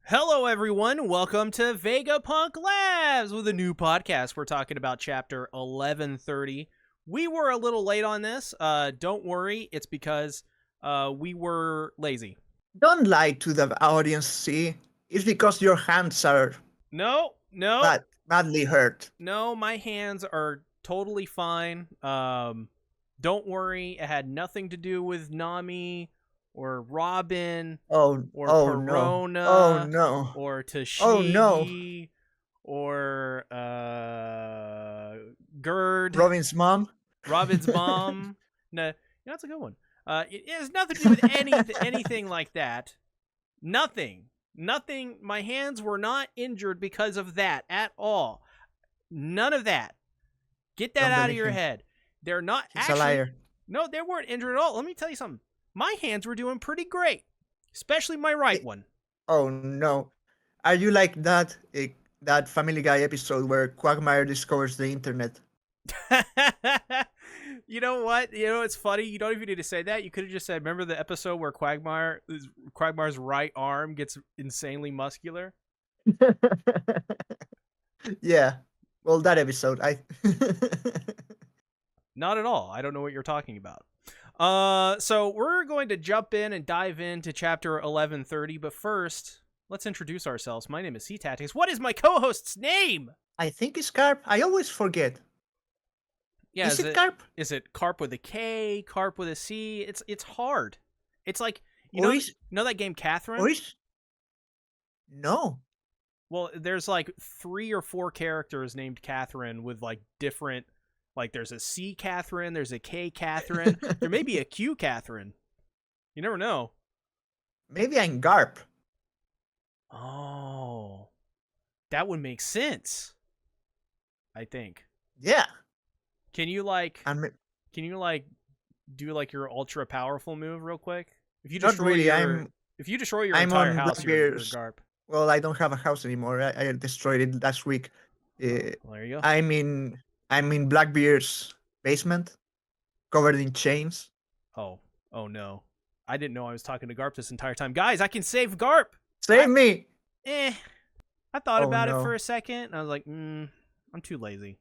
Hello, everyone. Welcome to Vegapunk Labs with a new podcast. We're talking about chapter 1130. We were a little late on this. Don't worry. It's because we were lazy. Don't lie to the audience, see? It's because your hands are No, badly hurt. no. My hands are totally fine. Don't worry. It had nothing to do with Nami or Robin Oh, or oh no. Perona Oh no. or Tashigi Oh no. or Gerd. Robin's mom? Robin's mom. No, that's a good one. It has nothing to do with anything like that. Nothing. My hands were not injured because of that at all. None of that. Get that Don't out of believe your him. head. They're not He's actually. a liar. No, they weren't injured at all. Let me tell you something. My hands were doing pretty great, especially my right one. Oh no. Are you like that that Family Guy episode where Quagmire discovers the internet? You know what? You know it's funny. You don't even need to say that. You could have just said, "Remember the episode where Quagmire's right arm gets insanely muscular?" Yeah. Well, that episode, Not at all. I don't know what you're talking about. So we're going to jump in and dive into chapter 1130. But first, let's introduce ourselves. My name is C Tactics. What is my co-host's name? I think it's Carp. I always forget. Yeah, is it Carp? Is it Carp with a K? Carp with a C? It's hard. It's like you know that game Catherine. No. Well, there's like 3 or 4 characters named Catherine with like different. Like there's a C Catherine, there's a K Catherine, there may be a Q Catherine. You never know. Maybe I'm Garp. Oh, that would make sense. I think. Yeah. Can you do like your ultra powerful move real quick? If you destroy your I'm entire on house, you're Blackbeard's. Garp. Well, I don't have a house anymore. I destroyed it last week. Well, there you go. I'm in Blackbeard's basement, covered in chains. Oh no. I didn't know I was talking to Garp this entire time. Guys, I can save Garp. Save me. I thought about it no. for a second, and I was like, I'm too lazy.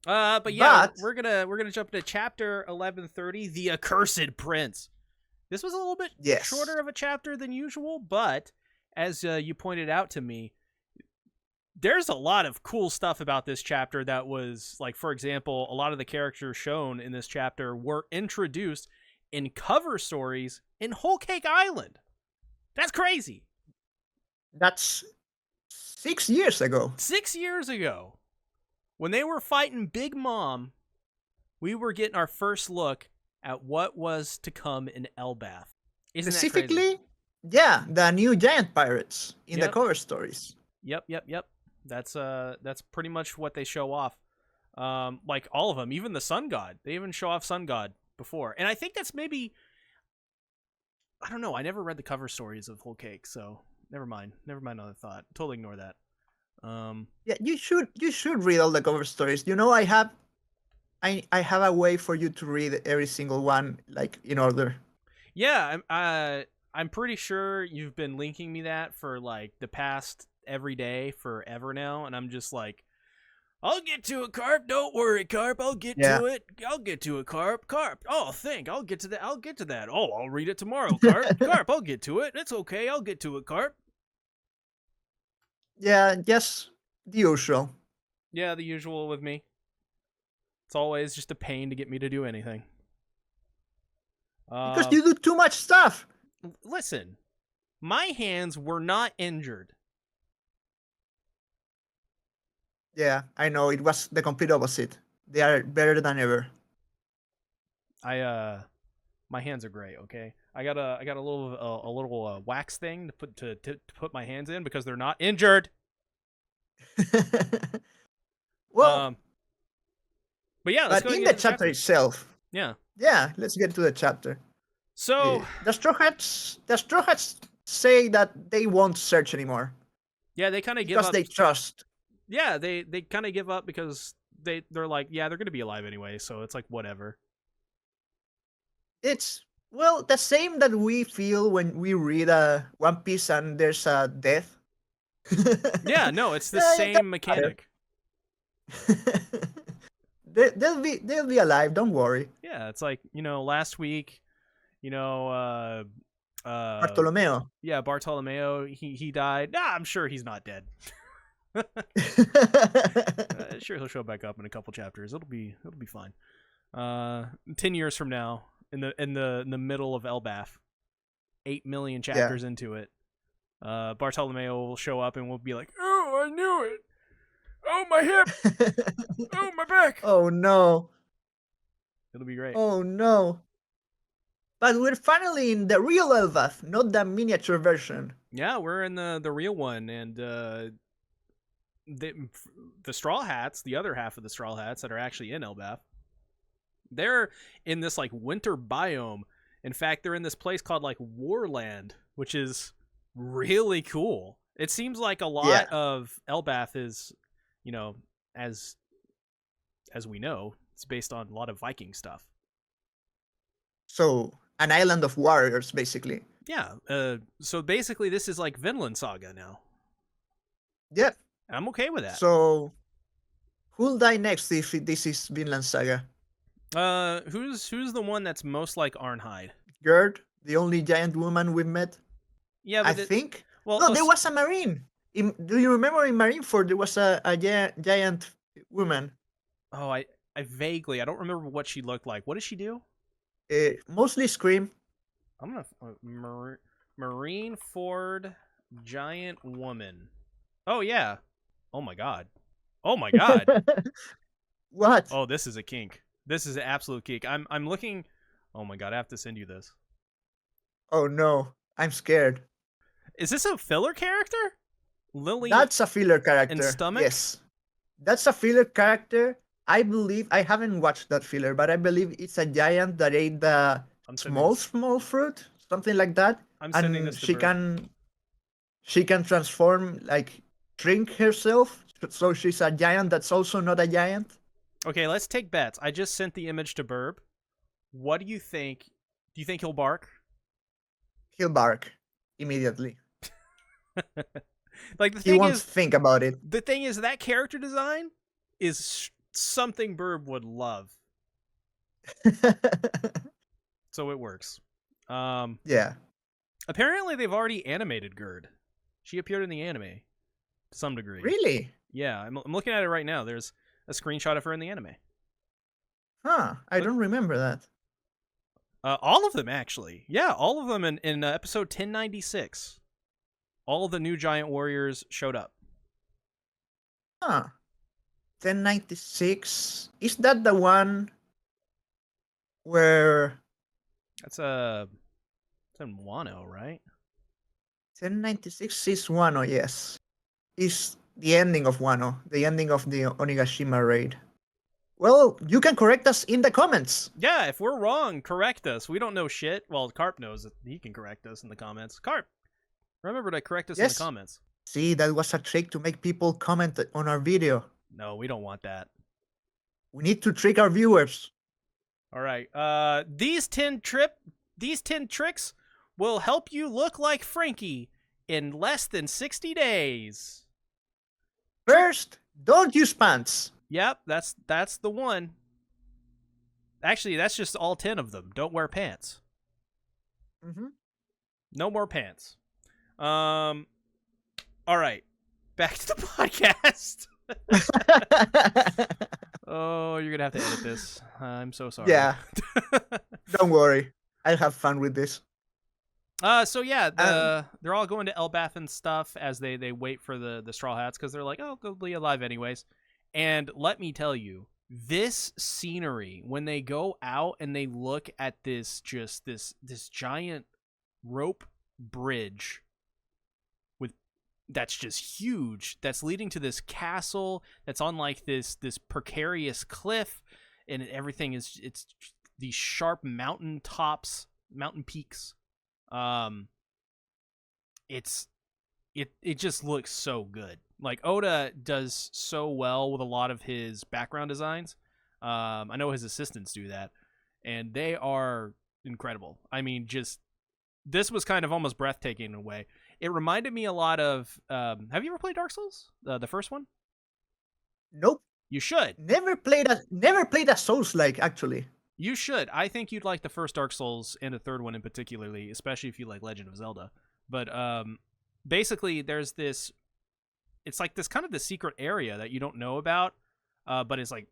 But yeah, we're gonna jump into chapter 1130, The Accursed Prince. This was a little bit shorter of a chapter than usual, but as you pointed out to me, there's a lot of cool stuff about this chapter that was, like, for example, a lot of the characters shown in this chapter were introduced in cover stories in Whole Cake Island. That's crazy. That's 6 years ago. 6 years ago. When they were fighting Big Mom, we were getting our first look at what was to come in Elbaf. Isn't Specifically, that crazy? Yeah, the new giant pirates in the cover stories. Yep. That's pretty much what they show off. Like all of them, even the Sun God. They even show off Sun God before. And I think that's maybe, I don't know, I never read the cover stories of Whole Cake, so never mind on the thought. Totally ignore that. Yeah, you should read all the cover stories. You know, I have a way for you to read every single one, like, in order. Yeah, I'm pretty sure you've been linking me that for like the past every day forever now, and I'm just like, I'll get to it, Carp. Don't worry, Carp. I'll get to it. I'll get to it, Carp. Oh, I'll get to that. Oh, I'll read it tomorrow, Carp. Carp, I'll get to it. It's okay. I'll get to it, Carp. Yeah, just the usual. Yeah, the usual with me. It's always just a pain to get me to do anything. Because you do too much stuff. Listen, my hands were not injured. Yeah, I know. It was the complete opposite. They are better than ever. My hands are great. Okay, I got a little wax thing to put my hands in because they're not injured. Well, but yeah, let's go in the chapter itself. Yeah, let's get to the chapter. So the Straw Hats say that they won't search anymore. Yeah, they kind of give up because they trust. Yeah, they kind of give up because they're like, yeah, they're gonna be alive anyway, so it's like whatever. It's Well, the same that we feel when we read One Piece and there's a death. Yeah, no, it's the same mechanic. they'll be alive. Don't worry. Yeah, it's like, last week, Bartolomeo. Yeah, Bartolomeo. He died. Nah, I'm sure he's not dead. Sure, he'll show back up in a couple chapters. It'll be fine. 10 years from now, in the middle of Elbaf, 8 million chapters into it, Bartolomeo will show up and we'll be like, "Oh, I knew it. Oh, my hip. Oh, my back. Oh no. It'll be great. Oh no. But we're finally in the real Elbaf, not the miniature version. Yeah, we're in the real one, and the Straw Hats, the other half of the Straw Hats that are actually in Elbaf, they're in this like winter biome. In fact, they're in this place called like Warland, which is really cool. It seems like a lot of Elbaf is, as we know, it's based on a lot of Viking stuff. So, an island of warriors, basically. Yeah. So basically, this is like Vinland Saga now. Yep. I'm okay with that. So, who'll die next if this is Vinland Saga? Who's the one that's most like Arnheid? Gerd, the only giant woman we've met. Yeah, but I think. Well, no, there was a marine. Do you remember in Marineford there was a giant woman? Oh, I vaguely. I don't remember what she looked like. What did she do? Mostly scream. I'm gonna Marineford giant woman. Oh yeah. Oh my god. Oh my god. What? Oh, this is a kink. This is an absolute kink. I'm looking. Oh my god, I have to send you this. Oh no, I'm scared. Is this a filler character? Lily. That's a filler character. And stomach? Yes. That's a filler character. I believe I haven't watched that filler, but I believe it's a giant that ate the small fruit, something like that. I'm sending this to she can transform, like shrink herself, so she's a giant that's also not a giant. Okay, let's take bets. I just sent the image to Burb. What do you think? Do you think he'll bark? He'll bark immediately. Like the thing he won't think about it. The thing is, that character design is something Burb would love. So it works. Yeah. Apparently, they've already animated Gerd. She appeared in the anime to some degree. Really? Yeah, I'm looking at it right now. There's a screenshot of her in the anime. Huh, I don't remember that. All of them, actually. Yeah, all of them in episode 1096. All of the new giant warriors showed up. Huh. 1096? Is that the one where... That's in Wano, right? 1096 is Wano, yes. Is the ending of Wano, the ending of the Onigashima raid. Well, you can correct us in the comments. Yeah, if we're wrong, correct us. We don't know shit. Well, Carp knows that he can correct us in the comments. Carp, remember to correct us in the comments. See, that was a trick to make people comment on our video. No, we don't want that. We need to trick our viewers. All right. These 10 tricks will help you look like Frankie in less than 60 days. First, don't use pants. Yep, that's the one. Actually, that's just all 10 of them. Don't wear pants. Mm-hmm. No more pants. All right. Back to the podcast. Oh, you're going to have to edit this. I'm so sorry. Yeah. Don't worry. I'll have fun with this. So yeah, they're all going to Elbaf and stuff as they wait for the Straw Hats because they're like, oh, they'll be alive anyways. And let me tell you, this scenery, when they go out and they look at this giant rope bridge that's just huge, that's leading to this castle that's on like this precarious cliff, and everything it's these sharp mountain peaks. It just looks so good. Like, Oda does so well with a lot of his background designs. I know his assistants do that, and they are incredible. I mean, just this was kind of almost breathtaking in a way. It reminded me a lot of. Have you ever played Dark Souls, the first one? Nope. You should. Never played a Souls-like, actually. You should. I think you'd like the first Dark Souls and the third one in particularly, especially if you like Legend of Zelda. But basically, there's this. It's like this kind of the secret area that you don't know about, but it's like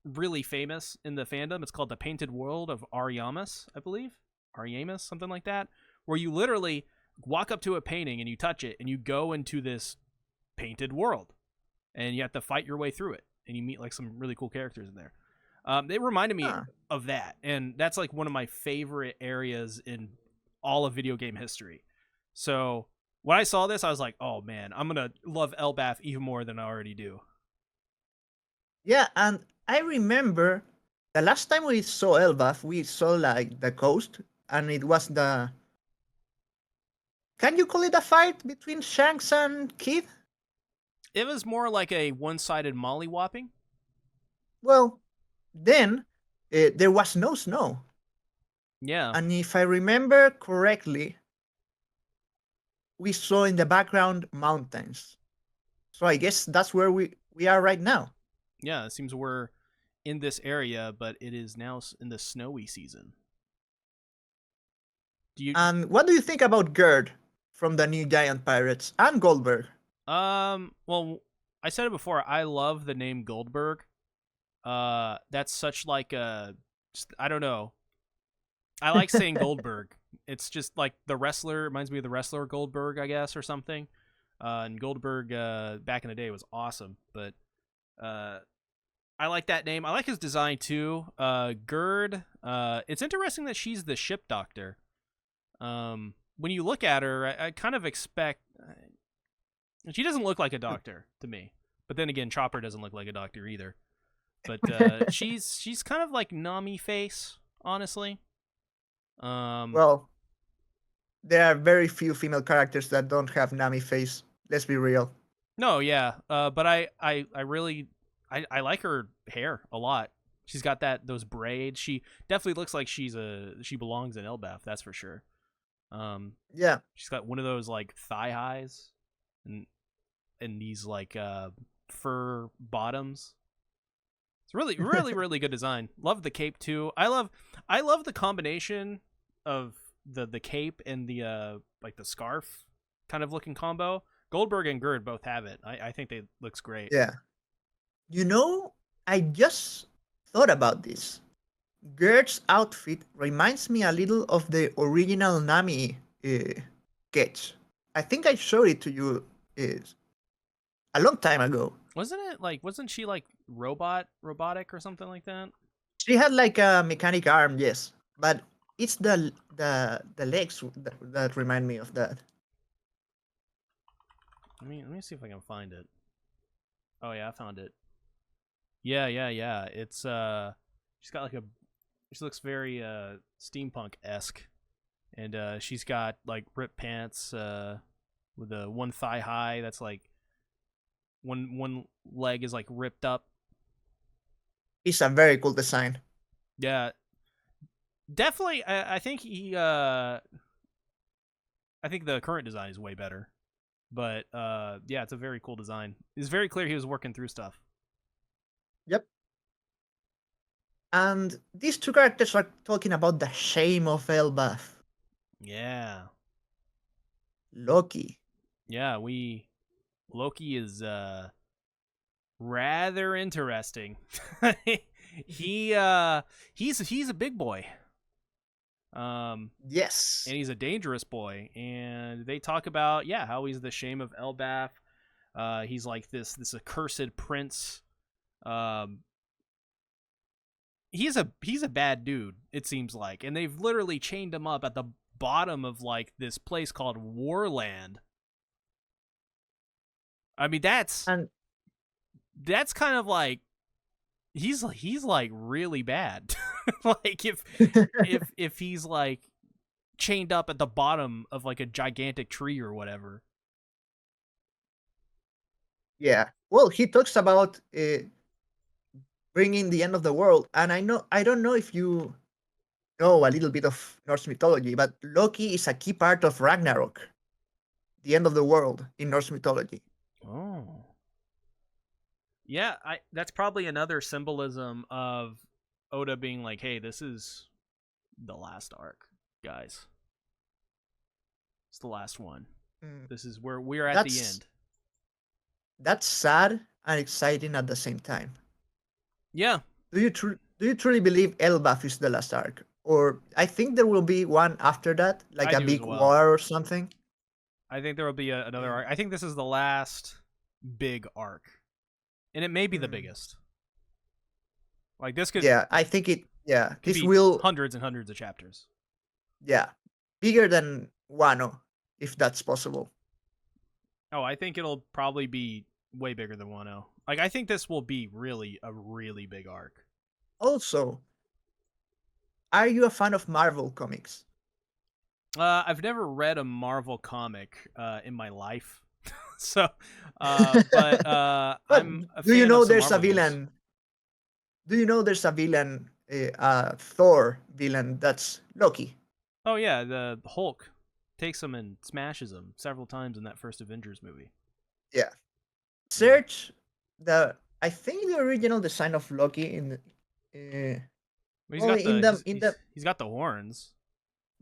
really famous in the fandom. It's called the Painted World of Ariamis, I believe. Ariamis, something like that, where you literally walk up to a painting and you touch it and you go into this painted world and you have to fight your way through it and you meet like some really cool characters in there. It reminded me of that, and that's like one of my favorite areas in all of video game history. So when I saw this, I was like, oh man, I'm gonna love Elbaf even more than I already do. Yeah, and I remember the last time we saw Elbaf, we saw like the coast, and it was the. Can you call it a fight between Shanks and Kid? It was more like a one-sided mollywhopping. Well, then there was no snow. Yeah. And if I remember correctly, we saw in the background mountains. So I guess that's where we are right now. Yeah, it seems we're in this area, but it is now in the snowy season. And what do you think about Gerd from the New Giant Pirates and Goldberg? Well, I said it before. I love the name Goldberg. That's such like a, I don't know. I like saying Goldberg. It's just like the wrestler, reminds me of the wrestler Goldberg, I guess, or something. And Goldberg, back in the day was awesome, but, I like that name. I like his design too. Gerd, it's interesting that she's the ship doctor. When you look at her, I kind of expect, she doesn't look like a doctor to me, but then again, Chopper doesn't look like a doctor either. But she's kind of like Nami face, honestly. Well, there are very few female characters that don't have Nami face. Let's be real. No, yeah. But I really like her hair a lot. She's got those braids. She definitely looks like she belongs in Elbaf, that's for sure. Yeah. She's got one of those like thigh highs and these like fur bottoms. It's really, really, really good design. Love the cape too. I love the combination of the cape and the like the scarf kind of looking combo. Goldberg and Gerd both have it. I think they looks great. Yeah. You know, I just thought about this. Gerd's outfit reminds me a little of the original Nami sketch. I think I showed it to you a long time ago. Wasn't she like robotic or something like that? She had like a mechanic arm, yes, but it's the legs that remind me of that. Let me see if I can find it. Oh yeah, I found it. Yeah. It's she's got like she looks very steampunk-esque, and she's got like ripped pants with the one thigh high that's like one leg is like ripped up. It's a very cool design. Yeah, definitely. I think I think the current design is way better, but yeah, it's a very cool design. It's very clear he was working through stuff. Yep. And these two characters are talking about the shame of Elbaf. Yeah. Loki. Yeah, Loki is rather interesting. He's a big boy. Yes. And he's a dangerous boy. And they talk about how he's the shame of Elbaf. He's like this accursed prince. He's a bad dude, it seems like, and they've literally chained him up at the bottom of like this place called Warland. I mean, that's kind of like he's like really bad. Like if he's like chained up at the bottom of like a gigantic tree or whatever. Yeah. Well, he talks about bringing the end of the world, and I don't know if you know a little bit of Norse mythology, but Loki is a key part of Ragnarok, the end of the world in Norse mythology. Oh. Yeah, that's probably another symbolism of Oda being like, hey, this is the last arc, guys. It's the last one. This is where we're at the end. That's sad and exciting at the same time. Yeah. Do you truly believe Elbaf is the last arc? Or I think there will be one after that, like a big war or something. I think there will be another arc. I think this is the last big arc. And it may be the biggest. Like this could... Yeah, I think it... Yeah, this will... hundreds and hundreds of chapters. Yeah. Bigger than Wano, if that's possible. Oh, I think it'll probably be way bigger than Wano. Like, I think this will be a really big arc. Also, are you a fan of Marvel comics? I've never read a Marvel comic in my life. So, but I'm a fan do you know of there's Marvel a villain? Games. Do you know there's a villain, Thor villain that's Loki? Oh yeah, the Hulk takes him and smashes him several times in that first Avengers movie. Yeah. Search I think the original design of Loki in he's got the horns.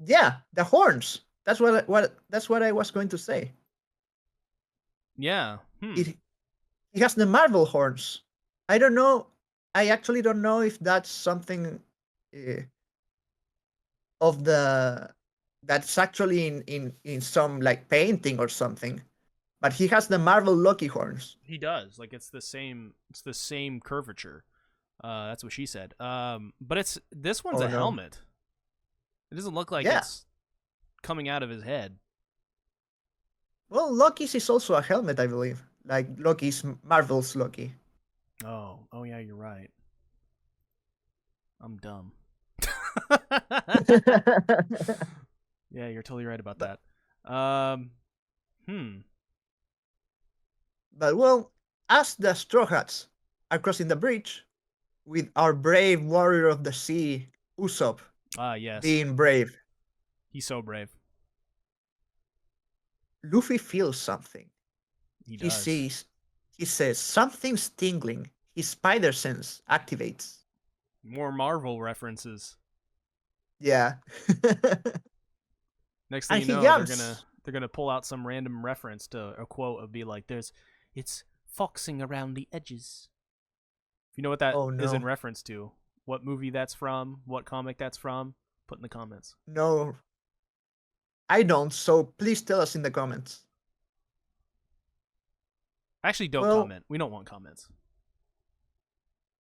Yeah, the horns. That's what I was going to say. Yeah. He has the Marvel horns. I don't know. I actually don't know if that's something of that's actually in some like painting or something. But he has the Marvel Loki horns. He does. Like it's the same curvature. That's what she said. But this one's helmet. It doesn't look like it's coming out of his head. Well, Loki's is also a helmet, I believe. Like Loki's Marvel's Loki. Oh yeah, you're right. I'm dumb. Yeah, you're totally right about that. But well, as the Straw Hats are crossing the bridge, with our brave warrior of the sea, Usopp, yes, being brave. He's so brave. Luffy feels something. He does. He says something's tingling. His spider sense activates. More Marvel references. Yeah. Next thing you know, they're gonna pull out some random reference to a quote of be like, it's foxing around the edges. If you know what that is in reference to, what movie that's from, what comic that's from, put in the comments. No, I don't, so please tell us in the comments. Actually, don't comment. We don't want comments.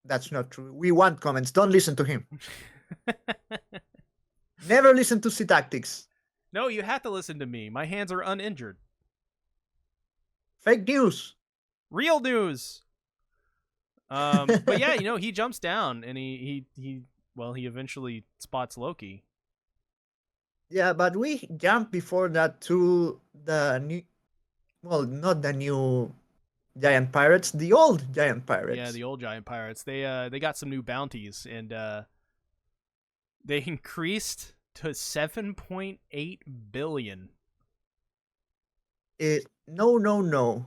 That's not true. We want comments. Don't listen to him. Never listen to C-Tactics. No, you have to listen to me. My hands are uninjured. Fake news. Real news. But yeah, he jumps down and he eventually spots Loki. Yeah, but we jump before that to the new, well, not the new giant pirates, the old giant pirates. Yeah, the old giant pirates. They got some new bounties and they increased to 7.8 billion. No.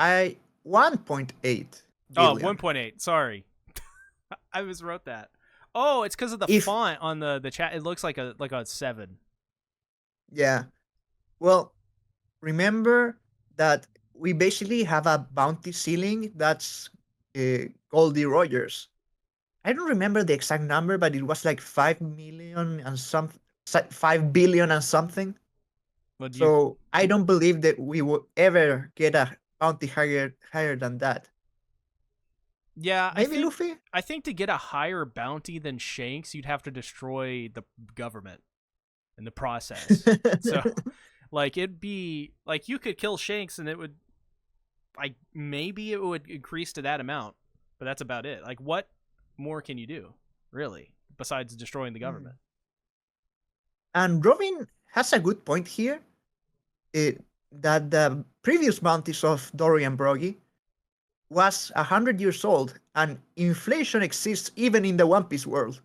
1.8 billion. Oh, 1.8. Sorry. I miswrote that. Oh, it's because of the font on the chat. It looks like a 7. Yeah. Well, remember that we basically have a bounty ceiling that's Goldie Rogers. I don't remember the exact number, but it was like 5 million and 5 billion and something. So I don't believe that we will ever get a bounty higher than that. Yeah, maybe Luffy. I think to get a higher bounty than Shanks, you'd have to destroy the government in the process. So, like, it'd be like you could kill Shanks, and it would, like, maybe it would increase to that amount, but that's about it. Like, what more can you do, really, besides destroying the government? And Robin has a good point here. That the previous bounties of Dory and Broggy was 100 years old, and inflation exists even in the One Piece world.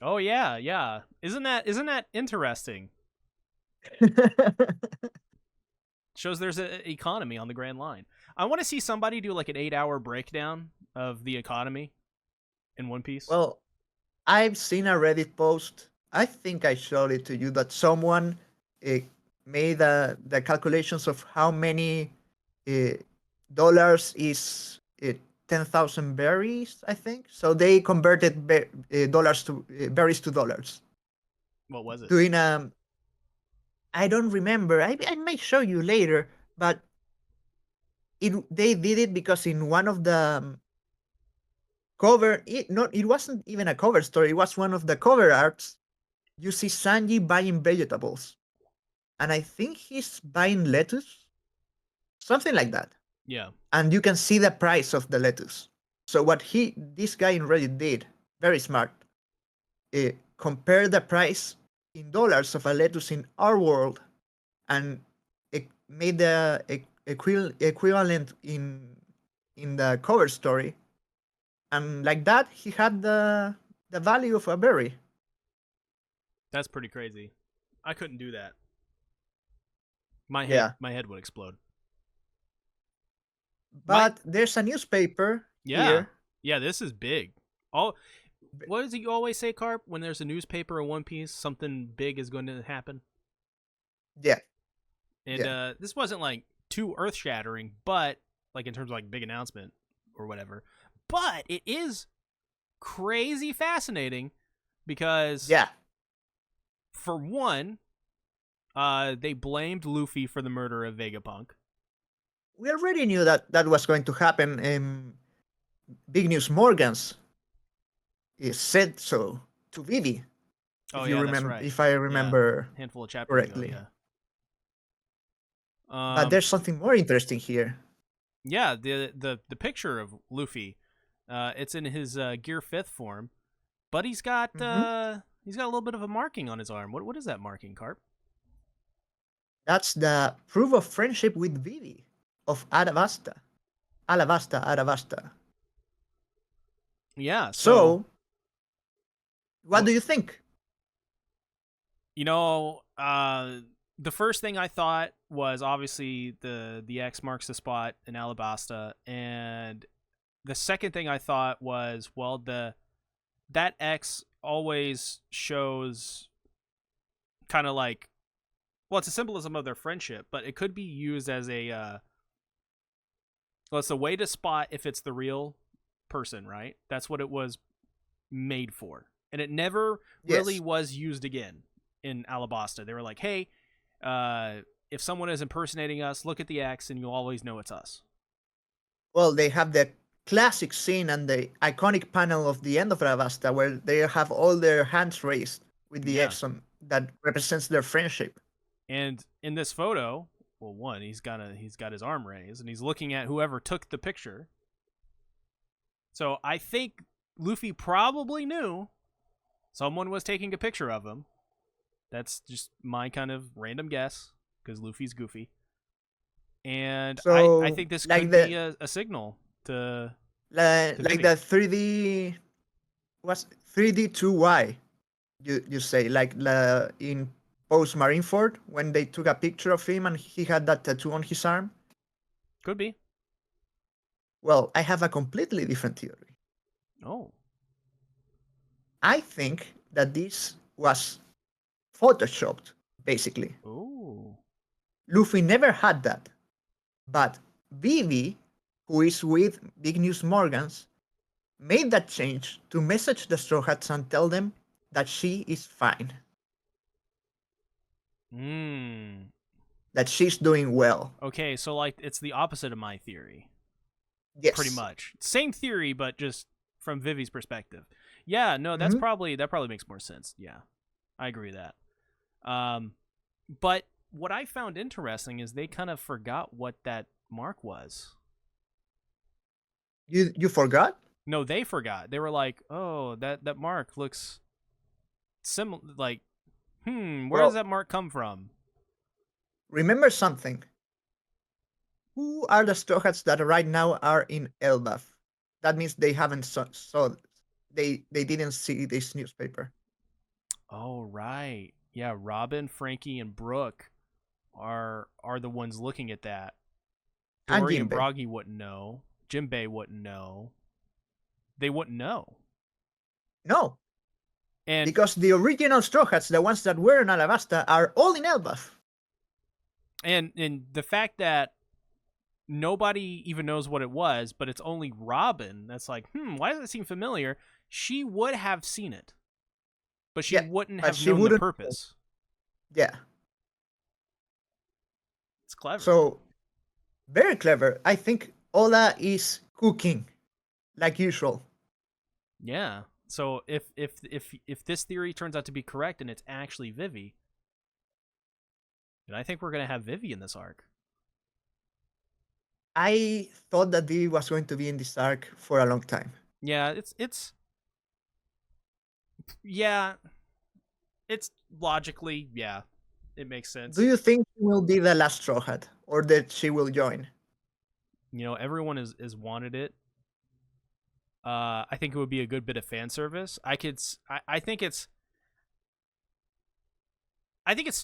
Oh yeah, yeah. Isn't that interesting? Shows there's an economy on the Grand Line. I want to see somebody do like an 8-hour breakdown of the economy in One Piece. Well, I've seen a Reddit post. I think I showed it to you that someone uh, made the calculations of how many uh, dollars is 10,000 berries, I think. So they converted dollars to berries to dollars. What was it? Doing I don't remember. I may show you later, but they did it because in one of the it wasn't even a cover story. It was one of the cover arts. You see Sanji buying vegetables, and I think he's buying lettuce, something like that. Yeah. And you can see the price of the lettuce. So what this guy in Reddit did, very smart, compare the price in dollars of a lettuce in our world, and it made the equivalent in the cover story, and like that he had the value of a berry. That's pretty crazy. I couldn't do that. My head would explode. But there's a newspaper here. Yeah, this is big. What is it you always say, Carp? When there's a newspaper in One Piece, something big is going to happen. Yeah. And this wasn't like too earth shattering, but like in terms of like big announcement or whatever. But it is crazy fascinating because for one, they blamed Luffy for the murder of Vegapunk. We already knew that was going to happen. Big News Morgans said so to Vivi. That's right. If I remember handful of chapters correctly. Ago, but there's something more interesting here. Yeah, the picture of Luffy, it's in his Gear 5th form, but he's got a little bit of a marking on his arm. What is that marking, Carp? That's the proof of friendship with Vivi of Alabasta. Alabasta. Yeah. So what do you think? You know, the first thing I thought was obviously the X marks the spot in Alabasta, and the second thing I thought was, well, that X always shows kind of like, well, it's a symbolism of their friendship, but it could be used as a well, it's a way to spot if it's the real person, right? That's what it was made for, and it never really was used again in Alabasta. They were like, hey, if someone is impersonating us, look at the X and you'll always know it's us. Well, they have the classic scene and the iconic panel of the end of Alabasta where they have all their hands raised with the X on, that represents their friendship. And in this photo, well, one, he's got his arm raised and he's looking at whoever took the picture. So I think Luffy probably knew someone was taking a picture of him. That's just my kind of random guess because Luffy's goofy. And so, I think this could be a signal to like the 3D was 3D2Y. You say like in post Marineford when they took a picture of him and he had that tattoo on his arm. Could be. Well, I have a completely different theory. Oh. I think that this was photoshopped, basically. Ooh. Luffy never had that. But Vivi, who is with Big News Morgans, made that change to message the Straw Hats and tell them that she is fine. That she's doing well. Okay, so like it's the opposite of my theory. Yes. Pretty much. Same theory, but just from Vivi's perspective. Yeah, no, that probably makes more sense. Yeah. I agree with that. But what I found interesting is they kind of forgot what that mark was. You forgot? No, they forgot. They were like, "Oh, that mark looks similar. Like, where does that mark come from?" Remember something. Who are the Straw Hats that right now are in Elbaf? That means they haven't saw they didn't see this newspaper. Oh right. Yeah, Robin, Frankie, and Brooke are the ones looking at that. And Dory and Jinbei. Broggy wouldn't know. Jinbei wouldn't know. They wouldn't know. No, And because the original Straw Hats, the ones that were in Alabasta, are all in Elbaf. and the fact that nobody even knows what it was, but it's only Robin that's like, why does it seem familiar? She would have seen it, but she wouldn't have known the purpose. Yeah. It's clever. So, very clever. I think Ola is cooking, like usual. Yeah. So if this theory turns out to be correct and it's actually Vivi, then I think we're gonna have Vivi in this arc. I thought that Vivi was going to be in this arc for a long time. Yeah, it's yeah, it's logically, yeah, it makes sense. Do you think she will be the last Straw Hat, or that she will join? You know, everyone is wanted it. I think it would be a good bit of fan service. I think it's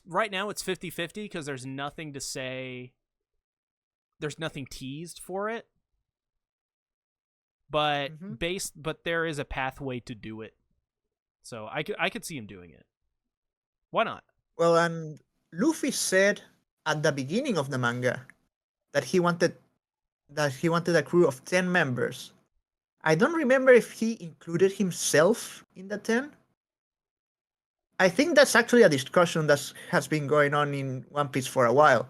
right now it's 50-50 because there's nothing to say. There's nothing teased for it. But but there is a pathway to do it. So I could see him doing it. Why not? Well, and Luffy said at the beginning of the manga that he wanted a crew of 10 members. I don't remember if he included himself in the 10. I think that's actually a discussion that has been going on in One Piece for a while.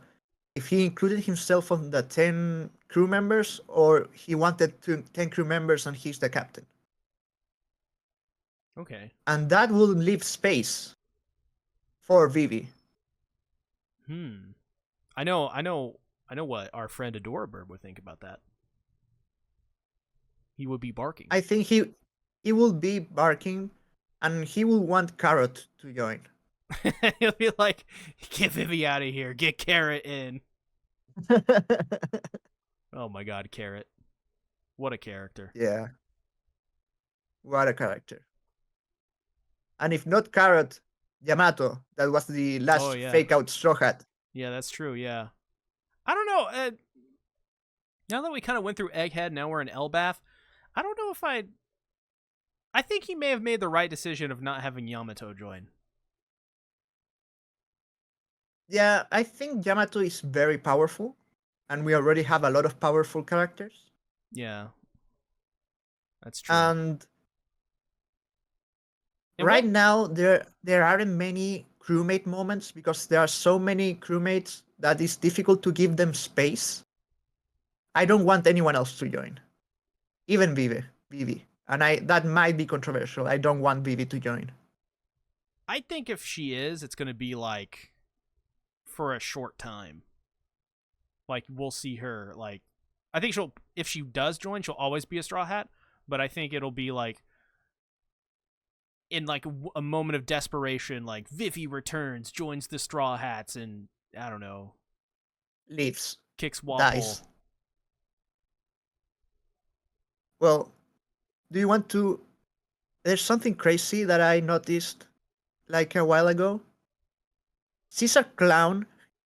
If he included himself on the 10 crew members, or he wanted 10 crew members and he's the captain. Okay. And that will leave space for Vivi. I know what our friend Adorabird would think about that. He would be barking. I think he will be barking, and he will want Carrot to join. He'll be like, "Get Vivi out of here. Get Carrot in." Oh my God, Carrot! What a character! Yeah, what a character. And if not Carrot, Yamato. That was the last fake out Straw Hat. Yeah, that's true. Yeah, I don't know. Now that we kind of went through Egghead, now we're in Elbaf. I don't know if I think he may have made the right decision of not having Yamato join. Yeah, I think Yamato is very powerful, and we already have a lot of powerful characters. Yeah, that's true. And right now, there aren't many crewmate moments because there are so many crewmates that it's difficult to give them space. I don't want anyone else to join, even Vivi, and that might be controversial. I don't want Vivi to join. I think if she is, it's going to be like for a short time. Like we'll see her. Like I think if she does join, she'll always be a Straw Hat. But I think it'll be like in like a moment of desperation, like Vivi returns, joins the Straw Hats, and I don't know, leaves, kicks Wapol. Dies. Well, do you want to? There's something crazy that I noticed like a while ago. Caesar Clown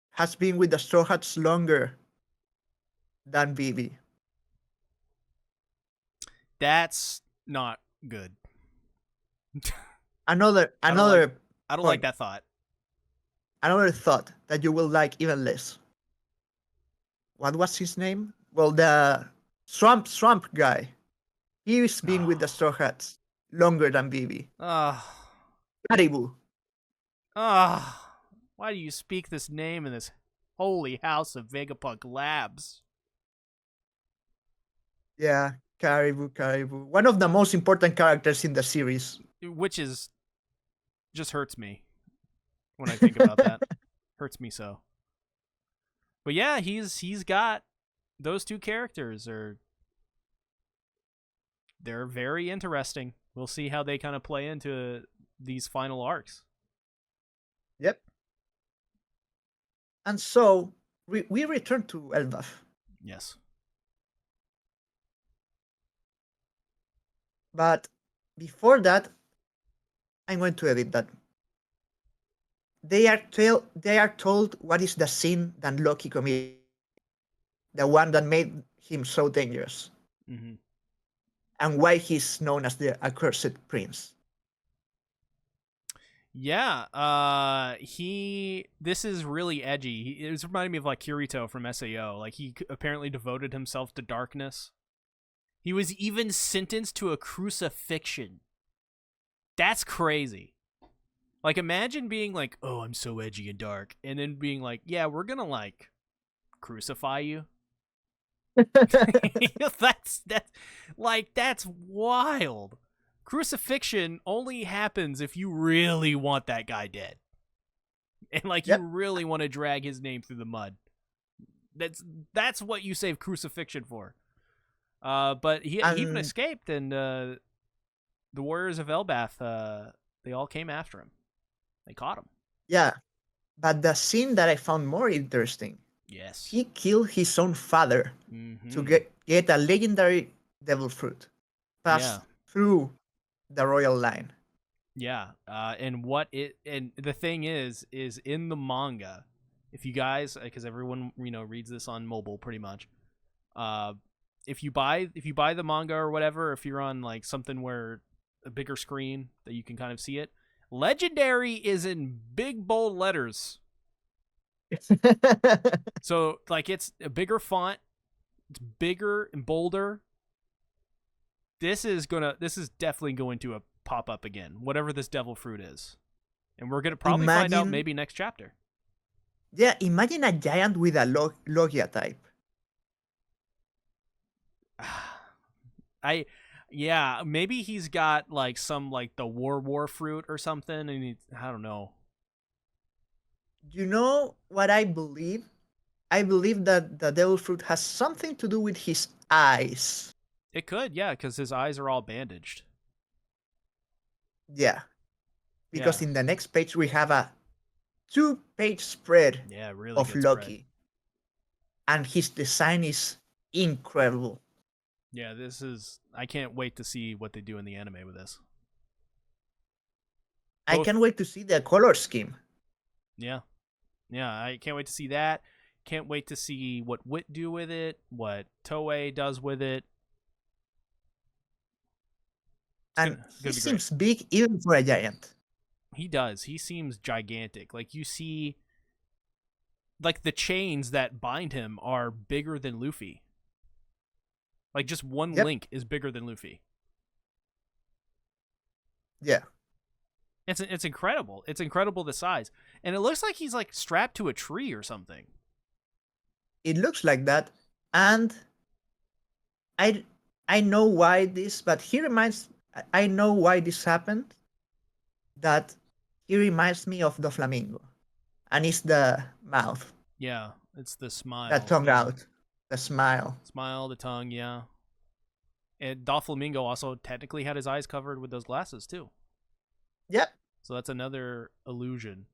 has been with the Straw Hats longer than Vivi. That's not good. Another I don't like that thought. Another thought that you will like even less. What was his name? Well, the Swamp guy. He's been with the Straw Hats longer than Vivi. Caribou. Why do you speak this name in this holy house of Vegapunk Labs? Yeah, Caribou. One of the most important characters in the series. Which is just hurts me when I think about that. Hurts me so. But yeah, he's got those two characters they're very interesting. We'll see how they kind of play into these final arcs. Yep. And so we return to Elbaf. Yes. But before that, I'm going to edit that they are told what is the sin that Loki committed, the one that made him so dangerous, and why he's known as the accursed prince. Yeah, this is really edgy. It was reminding me of like Kirito from SAO. Like he apparently devoted himself to darkness. He was even sentenced to a crucifixion. That's crazy. Like imagine being like, "Oh, I'm so edgy and dark," and then being like, "Yeah, we're gonna like crucify you." That's wild. Crucifixion only happens if you really want that guy dead. And like you really want to drag his name through the mud. That's what you save crucifixion for. But he even escaped, and the warriors of Elbath, they all came after him. They caught him. Yeah. But the scene that I found more interesting. Yes. He killed his own father to get a legendary devil fruit passed through the royal line. Yeah, and the thing is in the manga, if you guys, because everyone reads this on mobile pretty much, if you buy the manga or whatever, if you're on like something where a bigger screen that you can kind of see it, legendary is in big bold letters. So like it's a bigger font, it's bigger and bolder. This is definitely going to pop up again, whatever this devil fruit is. And we're going to probably find out maybe next chapter. Yeah, imagine a giant with a Logia type. Maybe he's got like some like the war fruit or something, and I don't know. You know what I believe? I believe that the devil fruit has something to do with his eyes. It could, yeah, because his eyes are all bandaged. Yeah. Because in the next page we have a 2-page spread of Loki. Spread. And his design is incredible. Yeah, I can't wait to see what they do in the anime with this. I can't wait to see the color scheme. Yeah. Yeah, I can't wait to see that. Can't wait to see what Wit do with it, what Toei does with it. And he seems big even for a giant. He does. He seems gigantic. Like you see, like the chains that bind him are bigger than Luffy. Like just one link is bigger than Luffy. Yeah. It's incredible. It's incredible the size. And it looks like he's like strapped to a tree or something. It looks like that. And I know why this, but I know why this happened. That he reminds me of Doflamingo. And it's the mouth. Yeah, it's the smile. The tongue out. The smile. Smile, the tongue, yeah. And Doflamingo also technically had his eyes covered with those glasses too. Yep. So that's another illusion.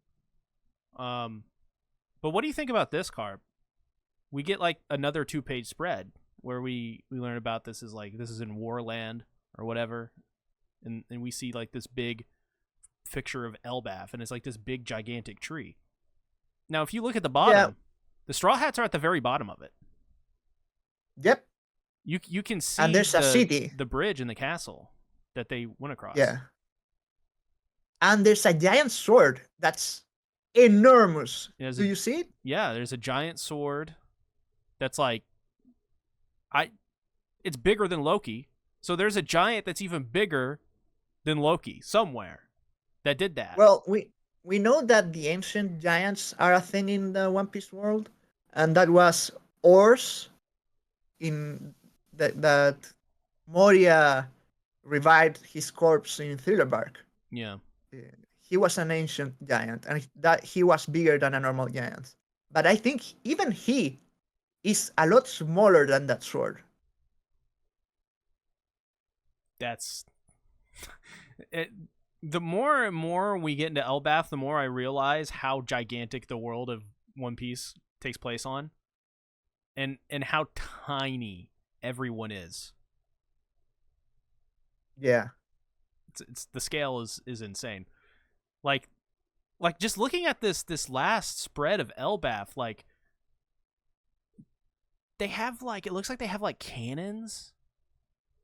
But what do you think about this, Carp? We get like another 2-page spread where we learn about this is in Warland or whatever. And we see like this big picture of Elbath, and it's like this big gigantic tree. Now, if you look at the bottom, the Straw Hats are at the very bottom of it. Yep. You can see and there's a city, the bridge and the castle that they went across. Yeah. And there's a giant sword that's enormous. Do you see it? Yeah, there's a giant sword that's like it's bigger than Loki. So there's a giant that's even bigger than Loki somewhere that did that. Well, we know that the ancient giants are a thing in the One Piece world, and that was Ors in that Moria revived his corpse in Thriller Bark. Yeah. He was an ancient giant, and that he was bigger than a normal giant. But I think even he is a lot smaller than that sword. That's the more and more we get into Elbath, the more I realize how gigantic the world of One Piece takes place on, and how tiny everyone is. Yeah, it's the scale is insane. Like Like, just looking at this last spread of Elbaf, like, they have, like, it looks like they have, like, cannons.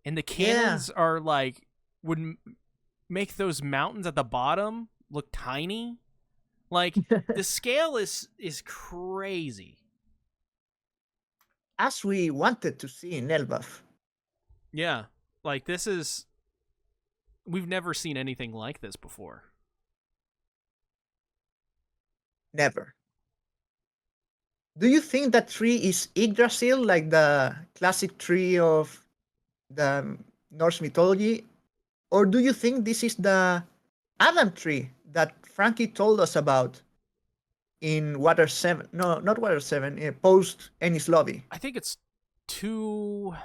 And the cannons are, like, would make those mountains at the bottom look tiny. Like, the scale is crazy. As we wanted to see in Elbaf. Yeah. Like, this is... We've never seen anything like this before. Never. Do you think that tree is Yggdrasil, like the classic tree of the Norse mythology? Or do you think this is the Adam tree that Frankie told us about in Water 7? No, not Water 7, post Enies Lobby. I think it's too...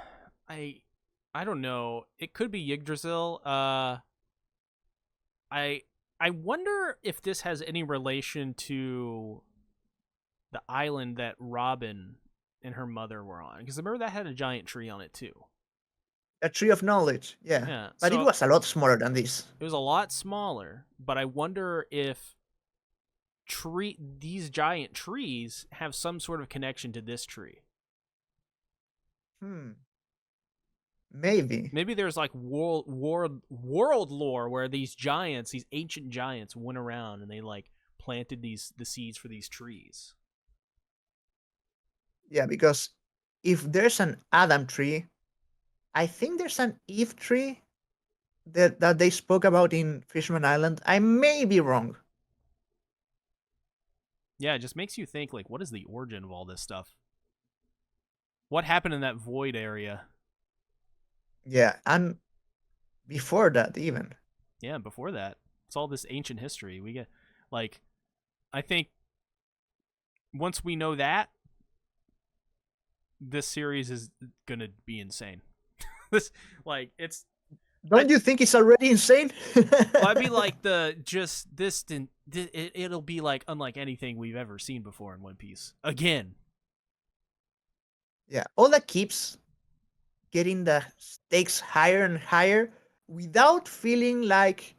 I don't know. It could be Yggdrasil. I wonder if this has any relation to the island that Robin and her mother were on. Because remember that had a giant tree on it too. A tree of knowledge, yeah. But so, it was a lot smaller than this. It was a lot smaller, but I wonder if these giant trees have some sort of connection to this tree. Maybe there's like world lore where these giants, these ancient giants, went around and they like planted the seeds for these trees. Yeah, because if there's an Adam tree, I think there's an Eve tree that they spoke about in Fishman Island. I may be wrong. Yeah, it just makes you think, like, what is the origin of all this stuff? What happened in that void area? Yeah, and before that even. Yeah, before that. It's all this ancient history. We get, like, I think once we know that, this series is gonna be insane. This, like, it's... Don't you think it's already insane? Well, I mean, like, it'll be, like, unlike anything we've ever seen before in One Piece. Again. Yeah, all that keeps getting the stakes higher and higher without feeling like,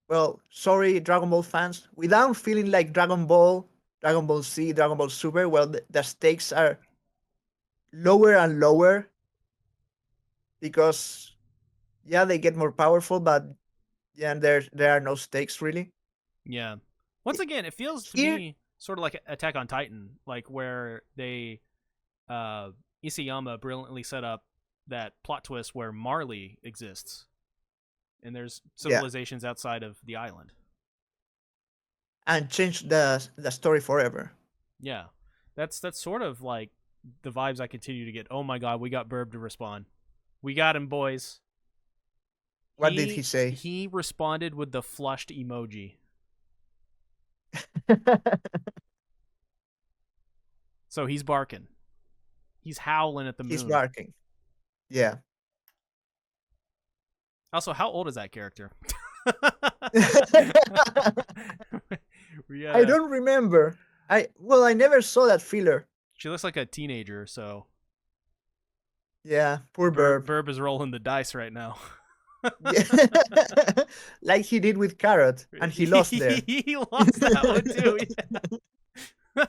well, sorry, Dragon Ball fans, without feeling like Dragon Ball Z, Dragon Ball Super, well, the stakes are lower and lower because, yeah, they get more powerful, but yeah, there are no stakes really. Yeah. Once again, it feels to me sort of like Attack on Titan, like where they Isayama brilliantly set up that plot twist where Marley exists and there's civilizations outside of the island and change the story forever. Yeah, that's sort of like the vibes I continue to get. Oh my god, we got Burb to respond. We got him, boys. What did he say? He responded with the flushed emoji. So he's barking. He's howling at the moon. He's barking. Yeah. Also, how old is that character? I don't remember. I never saw that filler. She looks like a teenager, so... Yeah, poor Burb. Burb is rolling the dice right now. Like he did with Carrot, and he lost there. He lost that one too. Yeah.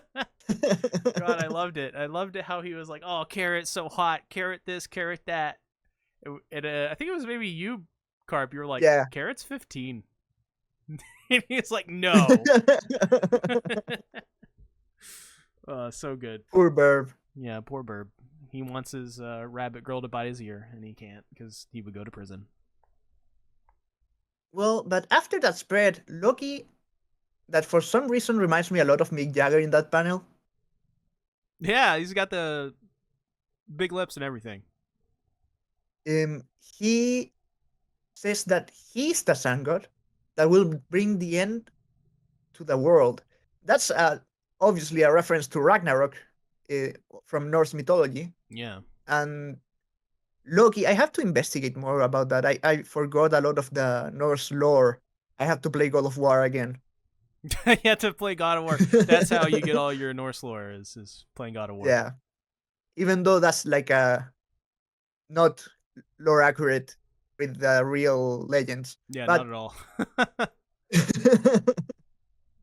God, I loved it. I loved it how he was like, "Oh, Carrot, so hot. Carrot this, Carrot that." And I think it was maybe you, Carp. You were like, "Yeah, Carrot's 15." And he's like, "No." So good. Poor Burb. Yeah, poor Burb. He wants his rabbit girl to bite his ear, and he can't because he would go to prison. Well, but after that spread, Loki, that for some reason reminds me a lot of Mick Jagger in that panel. Yeah, he's got the big lips and everything. He says that he's the sun god that will bring the end to the world. That's obviously a reference to Ragnarok from Norse mythology. Yeah. And Loki, I have to investigate more about that. I forgot a lot of the Norse lore. I have to play God of War again. You have to play God of War. That's how you get all your Norse lore is playing God of War. Yeah. Even though that's like a not lore accurate with the real legends. Yeah, but... not at all.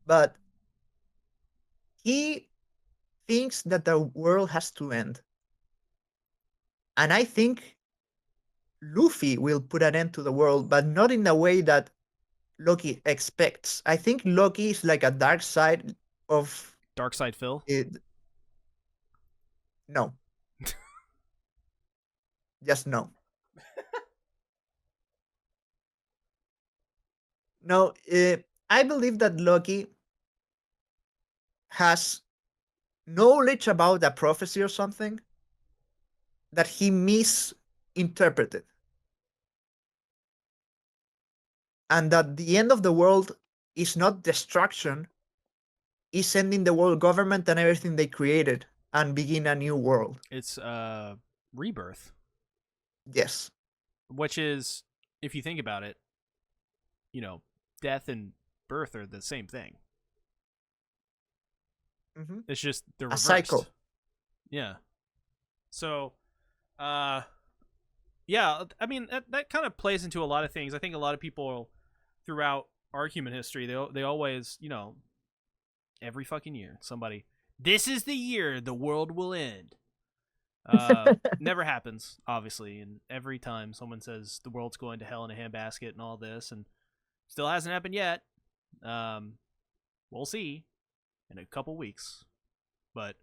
but he thinks that the world has to end. And I think Luffy will put an end to the world, but not in the way that Loki expects. I think Loki is like a dark side of Dark Side Phil. No. Just no. No, I believe that Loki has knowledge about a prophecy or something that he misinterpreted. And that the end of the world is not destruction, is ending the world government and everything they created and begin a new world. It's rebirth. Yes. Which is, if you think about it, death and birth are the same thing. Mm-hmm. It's just the reversed. A cycle. Yeah. So, yeah, I mean, that kind of plays into a lot of things. I think a lot of people throughout our human history, they always, every fucking year, somebody, this is the year the world will end. Never happens, obviously, and every time someone says the world's going to hell in a handbasket and all this, and still hasn't happened yet. We'll see in a couple weeks, but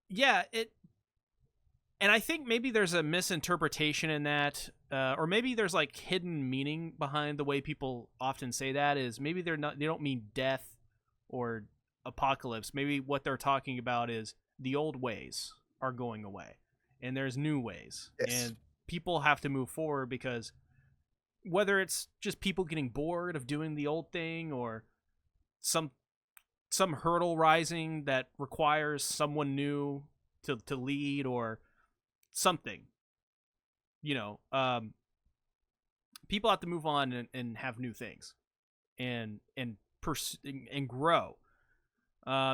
yeah, and I think maybe there's a misinterpretation in that, or maybe there's like hidden meaning behind the way people often say that. Is maybe they don't mean death or apocalypse. Maybe what they're talking about is the old ways are going away and there's new ways. Yes. And people have to move forward, because whether it's just people getting bored of doing the old thing, or some hurdle rising that requires someone new to lead, or something, people have to move on and have new things and grow.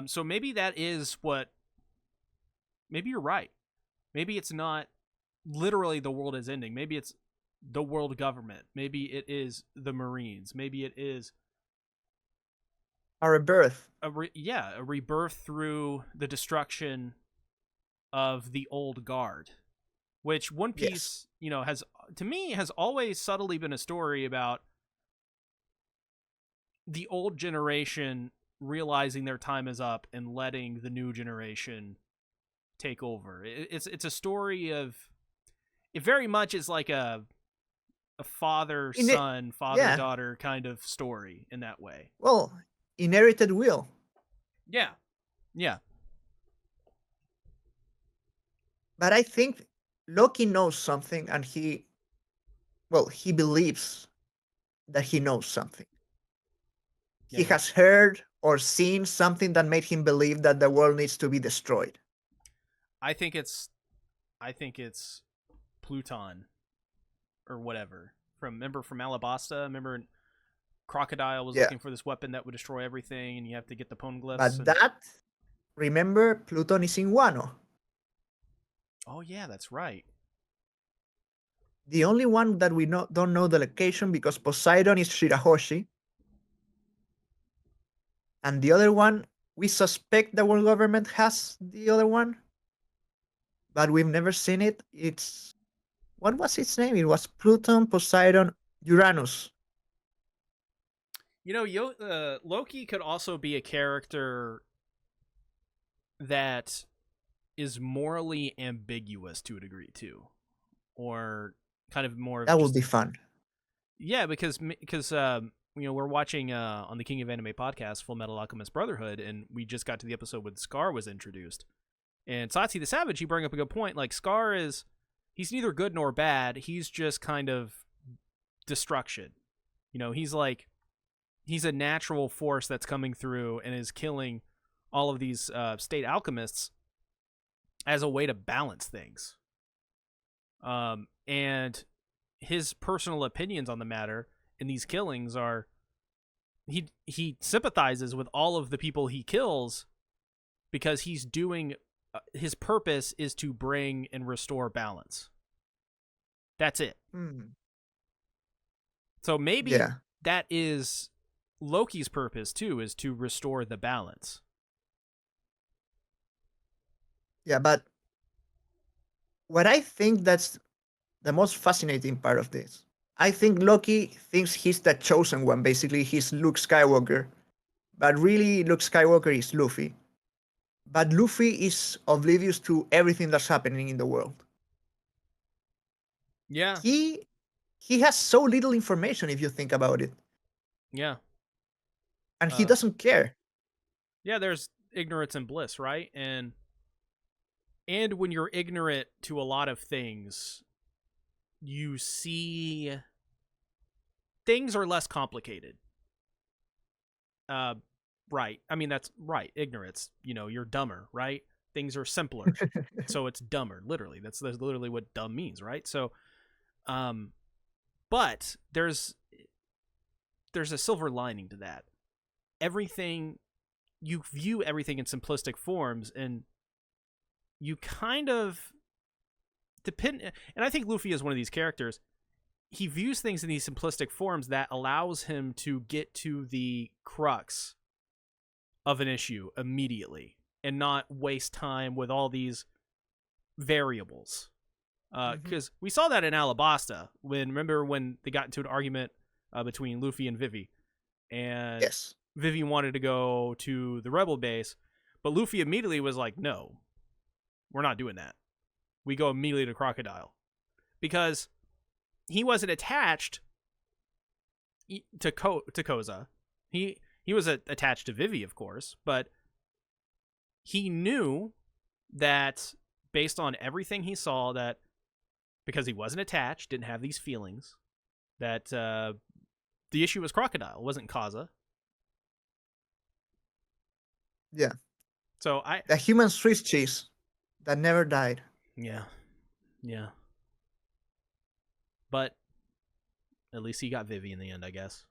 So maybe that is maybe you're right. Maybe it's not literally the world is ending. Maybe it's the world government. Maybe it is the Marines. Maybe it is a rebirth. A rebirth through the destruction of the old guard, which One Piece, has, to me, has always subtly been a story about the old generation realizing their time is up and letting the new generation take over. It's a story of, it very much is like a father-son, father-daughter kind of story in that way. Well, inherited will. Yeah. But I think Loki knows something, and he believes that he knows something. Yeah. He has heard or seen something that made him believe that the world needs to be destroyed. I think it's Pluton or whatever. Remember from Alabasta? Remember Crocodile was looking for this weapon that would destroy everything, and you have to get the poneglyphs. But remember, Pluton is in Wano. Oh yeah, that's right. The only one that we don't know the location, because Poseidon is Shirahoshi. And the other one, we suspect the world government has the other one, but we've never seen it. What was its name? It was Pluton, Poseidon, Uranus. Loki could also be a character that is morally ambiguous to a degree too, or kind of more. That would be fun. Yeah, because we're watching on the King of Anime podcast, Full Metal Alchemist Brotherhood, and we just got to the episode when Scar was introduced. And Satsuki the Savage, he bring up a good point. Like, Scar he's neither good nor bad. He's just kind of destruction. He's a natural force that's coming through and is killing all of these state alchemists as a way to balance things. And his personal opinions on the matter in these killings are, he sympathizes with all of the people he kills, because he's doing his purpose is to bring and restore balance. That's it. So maybe that is Loki's purpose too, is to restore the balance. Yeah, but what I think that's the most fascinating part of this, I think Loki thinks he's the chosen one. Basically, he's Luke Skywalker, but really, Luke Skywalker is Luffy. But Luffy is oblivious to everything that's happening in the world. Yeah. He has so little information if you think about it. Yeah. And he doesn't care. Yeah, there's ignorance and bliss, right? And when you're ignorant to a lot of things, you see things are less complicated. Right. I mean, that's right. Ignorance, you're dumber, right? Things are simpler. So it's dumber, literally. That's literally what dumb means, right? So but there's a silver lining to that. Everything, you view everything in simplistic forms, and you kind of depend. And I think Luffy is one of these characters. He views things in these simplistic forms that allows him to get to the crux of an issue immediately and not waste time with all these variables. Because we saw that in Alabasta. Remember when they got into an argument between Luffy and Vivi, and yes. Vivi wanted to go to the rebel base, but Luffy immediately was like, no, we're not doing that. We go immediately to Crocodile. Because he wasn't attached to Koza. He was attached to Vivi, of course, but he knew that based on everything he saw, that because he wasn't attached, didn't have these feelings, that the issue was Crocodile, it wasn't Koza. Yeah. So the human Swiss cheese that never died. Yeah. Yeah. But at least he got Vivi in the end, I guess.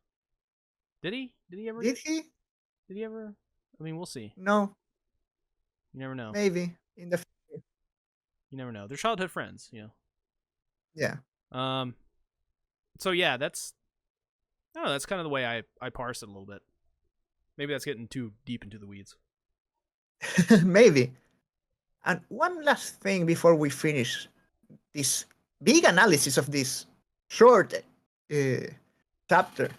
Did he? Did he ever? Did he? Did he ever? I mean, we'll see. No. You never know. Maybe in the future. You never know. They're childhood friends, Yeah. So yeah, that's that's kind of the way I parse it a little bit. Maybe that's getting too deep into the weeds. Maybe. And one last thing before we finish this big analysis of this short chapter.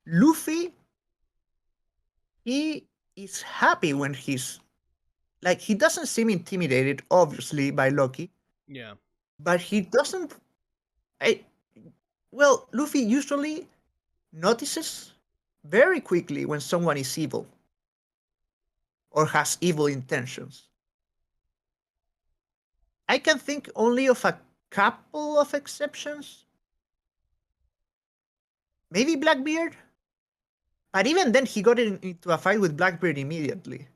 Luffy, he is happy when he's like, he doesn't seem intimidated, obviously, by Loki. Yeah. But he doesn't. Luffy usually notices very quickly when someone is evil or has evil intentions. I can think only of a couple of exceptions. Maybe Blackbeard? But even then, he got into a fight with Blackbeard immediately.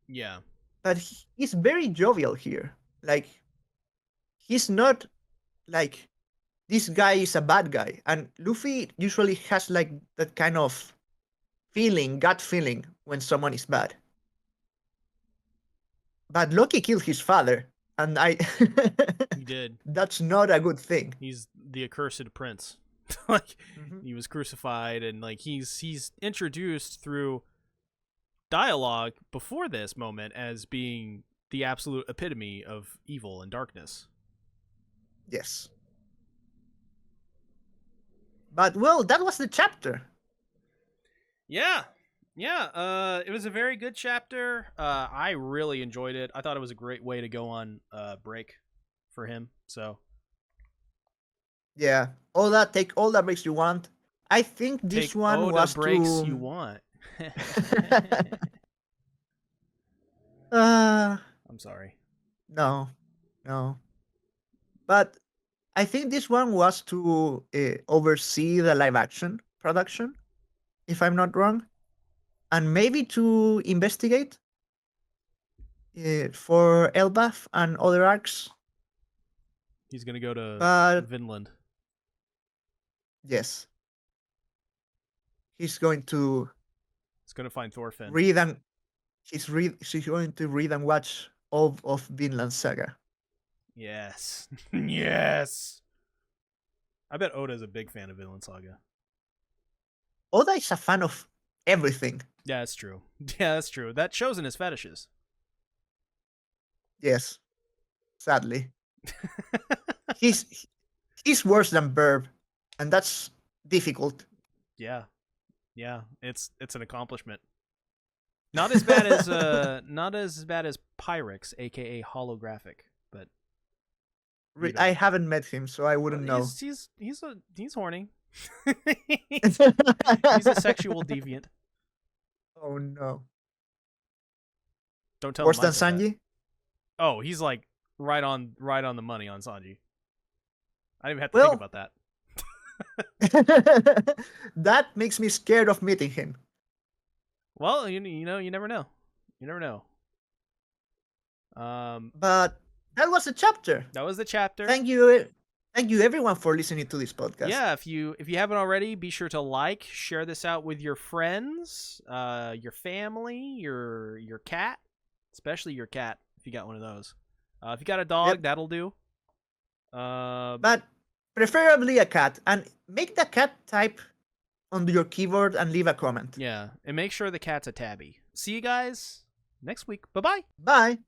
Yeah. But he's very jovial here. Like, he's not like, this guy is a bad guy. And Luffy usually has like that kind of gut feeling when someone is bad. But Loki killed his father, and he did. That's not a good thing. He's the accursed prince. Like, he was crucified, and like he's introduced through dialogue before this moment as being the absolute epitome of evil and darkness. Yes. But well, that was the chapter. Yeah. It was a very good chapter. I really enjoyed it. I thought it was a great way to go on break for him. So yeah, take all the breaks you want. I think this one was the breaks you want. I'm sorry. No. But I think this one was to oversee the live action production, if I'm not wrong, and maybe to investigate for Elbaf and other arcs. He's gonna go to Vinland. Yes. He's going to find Thorfinn. He's going to read and watch all of Vinland Saga. Yes. Yes. I bet Oda's a big fan of Vinland Saga. Oda is a fan of everything. Yeah, that's true. Yeah, that's true. That shows in his fetishes. Yes, sadly. he's worse than Verb, and that's difficult. Yeah, it's an accomplishment. Not as bad as Pyrex, aka Holographic, but I haven't met him, so I wouldn't know. He's horny. He's a sexual deviant. Oh no! Don't tell worse him than Sanji. That. Oh, he's like right on the money on Sanji. I didn't even have to think about that. That makes me scared of meeting him. Well, you never know. You never know. But that was the chapter. That was the chapter. Thank you everyone for listening to this podcast. Yeah, if you haven't already, be sure to like, share this out with your friends, your family, your cat, especially your cat if you got one of those. If you got a dog, that'll do. But preferably a cat, and make the cat type on your keyboard and leave a comment. Yeah, and make sure the cat's a tabby. See you guys next week. Bye-bye. Bye.